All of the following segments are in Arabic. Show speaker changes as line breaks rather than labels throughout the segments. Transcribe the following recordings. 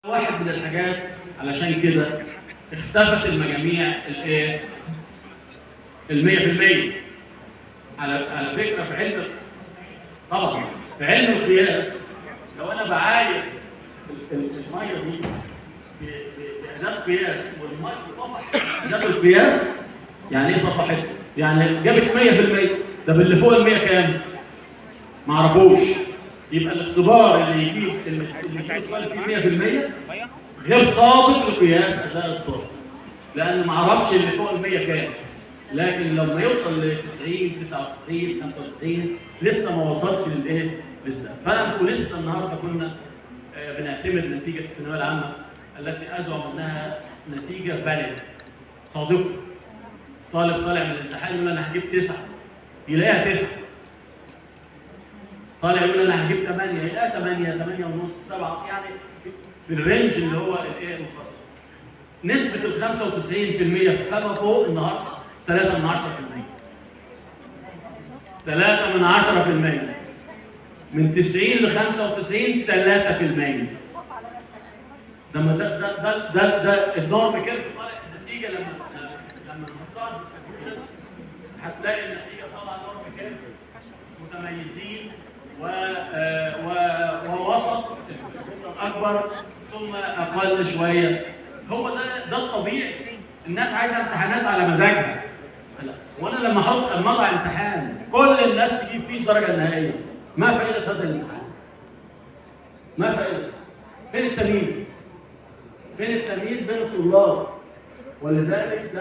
واحد من الحاجات علشان كده اختفت المجاميع الايه؟ ال 100%. على فكره في علم، طبعا في علم القياس لو انا بعاير الميه دي بأداة قياس والميه طفحت أداة القياس، يعني ايه طفحت؟ يعني جابت 100%. طب اللي فوق ال 100 كام؟ ما اعرفوش. يبقى الاختبار اللي يجيب فيه 100% غير صادق لقياس اداء الطاقه، لان ما اعرفش اللي فوق ال 100 كام. لكن لما يوصل ل 90 99 95 لسه ما وصلش للايه؟ لسه. فانا ولسه النهارده كنا بنعتمد نتيجه الثانويه العامه التي ازعم انها نتيجه فاليد صادقه. طالب طالع من الامتحان يقول انا هجيب 9 يلاقيها 9، طالع يقول انا هجيب 8 يلاقيها 8 8 ونص 7، يعني في الرينج اللي هو الايه المختصر. نسبة ال 95% فما فوق النهارده 3/10%. من 90 ل 95 3%. ده النورم كيرف طالع النتيجة لما نحطها بالسكشن هتلاقي النتيجة طالعة نورم كيرف متميزين ووسط اكبر ثم اقل شويه. هو ده الطبيعي. الناس عايزه امتحانات على مزاجها. وانا لما اضع امتحان كل الناس تجيب فيه الدرجه النهائيه، ما فائده هذا الامتحان؟ ما فائده؟ فين التمييز؟ فين التمييز بين الطلاب؟ ولذلك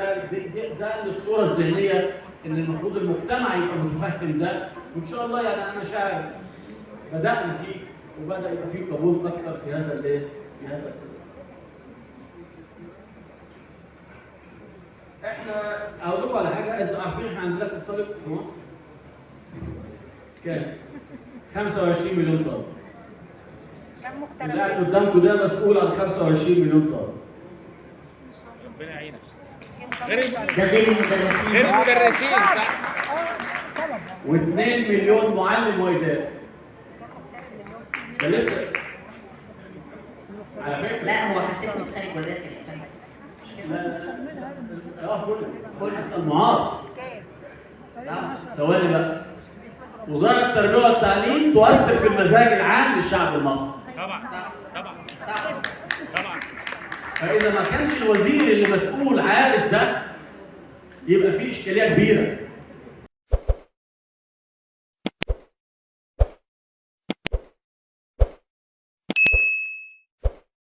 ده الصوره الذهنيه ان المفروض المجتمع يبقى متفهم ده، وان شاء الله يعني انا شاعر بدانا فيه وبدا يبقى فيه قبول اكثر في هذا الايه؟ في هذا الكلام. احنا اقول لكم على حاجه، انتوا عارفين احنا عندنا كم طالب في مصر؟ كام؟ 25 مليون طالب.
كم مغترب؟
اللي قاعد قدامكم ده مسؤول عن 25 مليون طالب.
ربنا يعينك.
ده غير المدرسين.
غير المدرسين صح؟
و2 مليون معلم واداري. ده لسه على فكره.
لا هو حاسبهم خارج وداخل.
كله حتى المعارض. ثواني بقى. وزاره التربيه والتعليم تؤثر في المزاج العام للشعب المصري.
طبعا طبعا طبعا.
فاذا ما كانش الوزير اللي مسؤول عارف ده يبقى في اشكاليه كبيره.